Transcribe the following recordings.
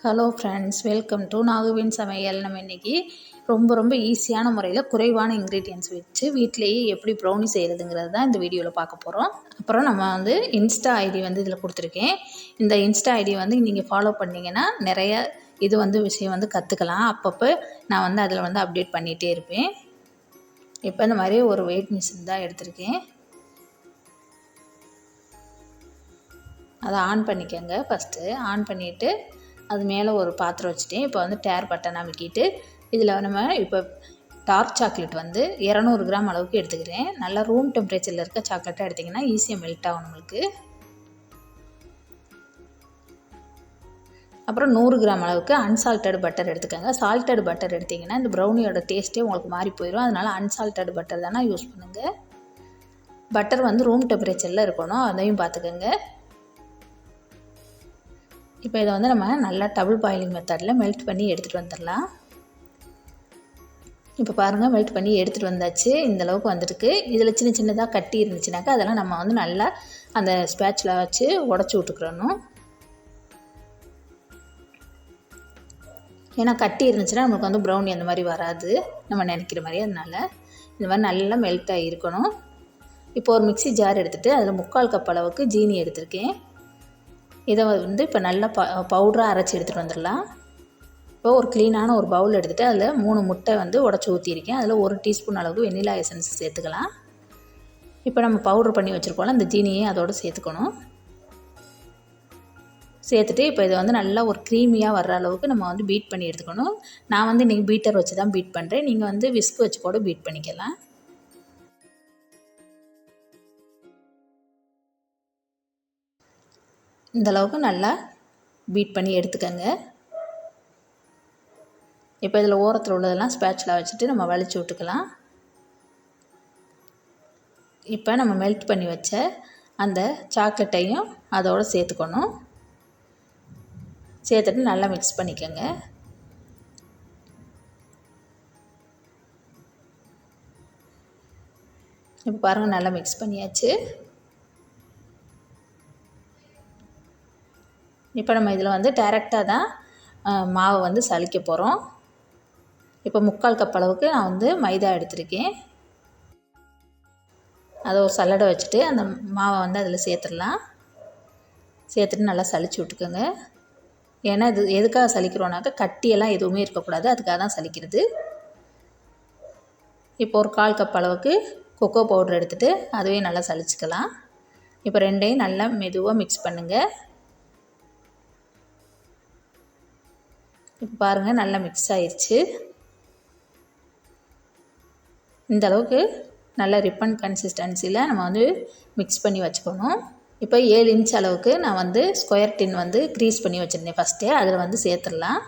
Hello friends, welcome to நாகுவின் சமையல். நம்ம இன்றைக்கி ரொம்ப ஈஸியான முறையில் குறைவான இன்க்ரீடியன்ஸ் வச்சு வீட்டிலேயே எப்படி ப்ரௌனி செய்கிறதுங்கிறது தான் இந்த வீடியோவில் பார்க்க போகிறோம். அப்புறம் நம்ம இன்ஸ்டா ஐடி இதில் கொடுத்துருக்கேன். இந்த இன்ஸ்டா ஐடி நீங்கள் ஃபாலோ பண்ணிங்கன்னா நிறைய விஷயம் கற்றுக்கலாம். அப்பப்போ நான் அதில் அப்டேட் பண்ணிகிட்டே இருப்பேன். இப்போ இந்த மாதிரி ஒரு வெயிட் மிஷின் தான் எடுத்திருக்கேன். அதை ஆன் பண்ணிக்கோங்க. ஃபஸ்ட்டு ஆன் பண்ணிவிட்டு அது மேலே ஒரு பாத்திரம் வச்சுட்டேன். இப்போ டேர் பட்டன் அமைக்கிட்டு இதில் நம்ம இப்போ டார்க் சாக்லேட் 200 கிராம் அளவுக்கு எடுத்துக்கிறேன். நல்லா ரூம் டெம்பரேச்சரில் இருக்க சாக்லேட்டாக எடுத்திங்கன்னா ஈஸியாக மெல்ட் ஆகும் நம்மளுக்கு. அப்புறம் 100 கிராம் அளவுக்கு அன்சால்டட் பட்டர் எடுத்துக்கோங்க. சால்டட் பட்டர் எடுத்திங்கன்னா இந்த ப்ரௌனியோட டேஸ்ட்டே உங்களுக்கு மாறி போயிடும். அதனால் அன்சால்டட் பட்டர் தானே யூஸ் பண்ணுங்கள். பட்டர் ரூம் டெம்பரேச்சரில் இருக்கணும், அதையும் பார்த்துக்கோங்க. இப்போ இதை நம்ம நல்லா டபுள் பாயிலிங் மெத்தடில் மெல்ட் பண்ணி எடுத்துகிட்டு வந்துடலாம். இப்போ பாருங்கள், மெல்ட் பண்ணி எடுத்துகிட்டு வந்தாச்சு. இந்தளவுக்கு வந்துருக்கு. இதில் சின்னதாக கட்டி இருந்துச்சுனாக்கா அதெல்லாம் நம்ம நல்லா அந்த ஸ்பேட்சில் வச்சு உடச்சி விட்டுக்கிறணும். ஏன்னா கட்டி இருந்துச்சுன்னா நமக்கு ப்ரௌனி அந்த மாதிரி வராது, நம்ம நினைக்கிற மாதிரி. அதனால் இந்த மாதிரி நல்லா மெல்ட் ஆகிருக்கணும். இப்போ ஒரு மிக்ஸி ஜார் எடுத்துகிட்டு அதில் 3/4 கப் அளவுக்கு ஜீனி எடுத்திருக்கேன். இதை இப்போ நல்லா பவுடராக அரைச்சி எடுத்துகிட்டு வந்துடலாம். இப்போ ஒரு க்ளீனான ஒரு பவுல் எடுத்துகிட்டு அதில் 3 முட்டை உடச்சி ஊற்றிருக்கேன். அதில் 1 டீஸ்பூன் அளவுக்கு வெண்ணிலா எசன்ஸ் சேர்த்துக்கலாம். இப்போ நம்ம பவுடர் பண்ணி வச்சுருக்கோம்ல அந்த ஜீனியை அதோடு சேர்த்துக்கணும். சேர்த்துட்டு இப்போ இதை நல்லா ஒரு க்ரீமியாக வர்ற அளவுக்கு நம்ம பீட் பண்ணி எடுத்துக்கணும். நான் இன்றைக்கி பீட்டர் வச்சு தான் பீட் பண்ணுறேன். நீங்கள் விஸ்க் வச்சு கூட பீட் பண்ணிக்கலாம். இந்தளவுக்கு நல்லா பீட் பண்ணி எடுத்துக்கோங்க. இப்போ இதில் ஓரத்தில் உள்ளதெல்லாம் ஸ்பேட்சில் வச்சுட்டு நம்ம வலிச்சு விட்டுக்கலாம். இப்போ நம்ம மெல்ட் பண்ணி வச்ச அந்த சாக்லேட்டையும் அதோடு சேர்த்துக்கணும். சேர்த்துட்டு நல்லா மிக்ஸ் பண்ணிக்கோங்க. இப்போ பாருங்கள், நல்லா மிக்ஸ் பண்ணியாச்சு. இப்போ நம்ம இதில் டைரெக்டாக தான் மாவை சலிக்க போகிறோம். இப்போ 3/4 கப் அளவுக்கு நான் மைதா எடுத்திருக்கேன். அதை ஒரு சல்லடை வச்சுட்டு அந்த மாவை அதில் சேர்த்துடலாம். சேர்த்துட்டு நல்லா சலிச்சு விட்டுக்கோங்க. ஏன்னா இது எதுக்காக சலிக்கிறோன்னாக்கா கட்டியெல்லாம் எதுவுமே இருக்கக்கூடாது, அதுக்காக தான் சலிக்கிறது. இப்போ ஒரு 1/4 கப் அளவுக்கு கொக்கோ பவுடர் எடுத்துகிட்டு அதுவே நல்லா சலிச்சுக்கலாம். இப்போ ரெண்டையும் நல்லா மெதுவாக மிக்ஸ் பண்ணுங்கள். இப்போ பாருங்கள், நல்லா மிக்ஸ் ஆயிடுச்சு. இந்த அளவுக்கு நல்ல ரிப்பன் கன்சிஸ்டன்சியில் நம்ம மிக்ஸ் பண்ணி வச்சுக்கணும். இப்போ 7 இன்ச் அளவுக்கு நான் ஸ்கொயர் டின் க்ரீஸ் பண்ணி வச்சுருந்தேன் ஃபஸ்ட்டே. அதில் சேர்த்துடலாம்.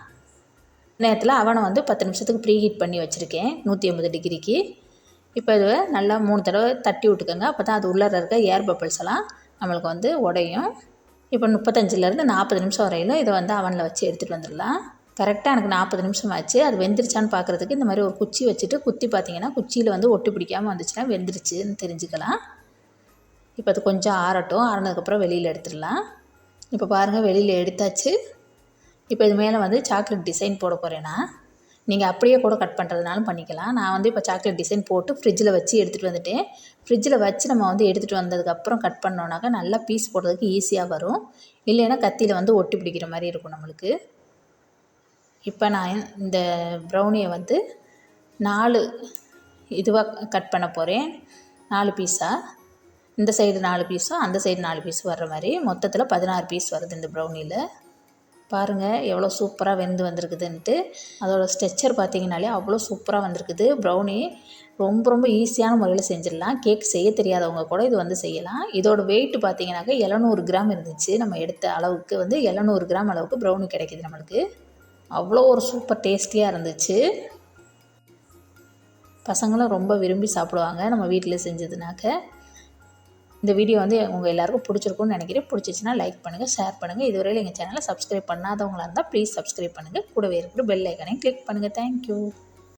நேரத்தில் அவனை 10 நிமிஷத்துக்கு ப்ரீ ஹீட் பண்ணி வச்சுருக்கேன் 180 டிகிரிக்கு. இப்போ இதை நல்லா 3 தடவை தட்டி விட்டுக்கோங்க. அப்போ தான் அது உள்ளே இருக்க ஏர் பப்பிள்ஸ் எல்லாம் நம்மளுக்கு உடையும். இப்போ 35லேருந்து 40 நிமிஷம் வரையிலும் இதை அவனில் வச்சு எடுத்துகிட்டு வந்துடலாம். கரெக்டாக எனக்கு 40 நிமிஷம் ஆச்சு. அது வெந்துருச்சான்னு பார்க்குறதுக்கு இந்த மாதிரி ஒரு குச்சி வச்சுட்டு குத்தி பார்த்தீங்கன்னா குச்சியில் ஒட்டி பிடிக்காமல் வந்துச்சுன்னா வெந்துருச்சுன்னு தெரிஞ்சுக்கலாம். இப்போ அது கொஞ்சம் ஆறட்டும். ஆறினதுக்கப்புறம் வெளியில் எடுத்துடலாம். இப்போ பாருங்கள், வெளியில் எடுத்தாச்சு. இப்போ இது மேலே சாக்லேட் டிசைன் போட போகிறேன்னா நீங்கள் அப்படியே கூட கட் பண்ணுறதுனாலும் பண்ணிக்கலாம். நான் இப்போ சாக்லேட் டிசைன் போட்டு ஃப்ரிட்ஜில் வச்சு எடுத்துகிட்டு வந்துட்டேன். ஃப்ரிட்ஜில் வச்சு நம்ம எடுத்துகிட்டு வந்ததுக்கப்புறம் கட் பண்ணோன்னாக்கா நல்லா பீஸ் போடுறதுக்கு ஈஸியாக வரும். இல்லைன்னா கத்தியில் ஒட்டி பிடிக்கிற மாதிரி இருக்கும் நம்மளுக்கு. இப்போ நான் இந்த ப்ரௌனியை 4 இதுவாக கட் பண்ண போகிறேன். 4 பீஸாக. இந்த சைடு 4 பீஸும் அந்த சைடு 4 பீஸ் வர்ற மாதிரி மொத்தத்தில் 16 பீஸ் வருது இந்த ப்ரௌனியில். பாருங்கள் எவ்வளோ சூப்பராக வெந்து வந்திருக்குதுன்ட்டு. அதோடய ஸ்ட்ரெச்சர் பார்த்திங்கனாலே அவ்வளோ சூப்பராக வந்திருக்குது. ப்ரௌனி ரொம்ப ஈஸியான முறையில் செஞ்சிடலாம். கேக் செய்ய தெரியாதவங்க கூட இது செய்யலாம். இதோட வெயிட் பார்த்திங்கனாக்கா 700 கிராம் இருந்துச்சு. நம்ம எடுத்த அளவுக்கு 700 கிராம் அளவுக்கு ப்ரௌனி கிடைக்கிது நம்மளுக்கு. அவ்வளோ ஒரு சூப்பர் டேஸ்டியாக இருந்துச்சு. பசங்களும் ரொம்ப விரும்பி சாப்பிடுவாங்க நம்ம வீட்டில் செஞ்சதுனாக்க. இந்த வீடியோ உங்கள் எல்லாருக்கும் பிடிச்சிருக்குன்னு நினைக்கிறேன். பிடிச்சிச்சின்னா லைக் பண்ணுங்கள், ஷேர் பண்ணுங்கள். இதுவரையில் எங்கள் சேனலை சப்ஸ்கிரைப் பண்ணாதவங்களாக இருந்தால் ப்ளீஸ் சப்ஸ்கிரைப் பண்ணுங்கள். கூடவே இருக்கிற பெல் ஐக்கானையும் கிளிக் பண்ணுங்கள். தேங்க்யூ.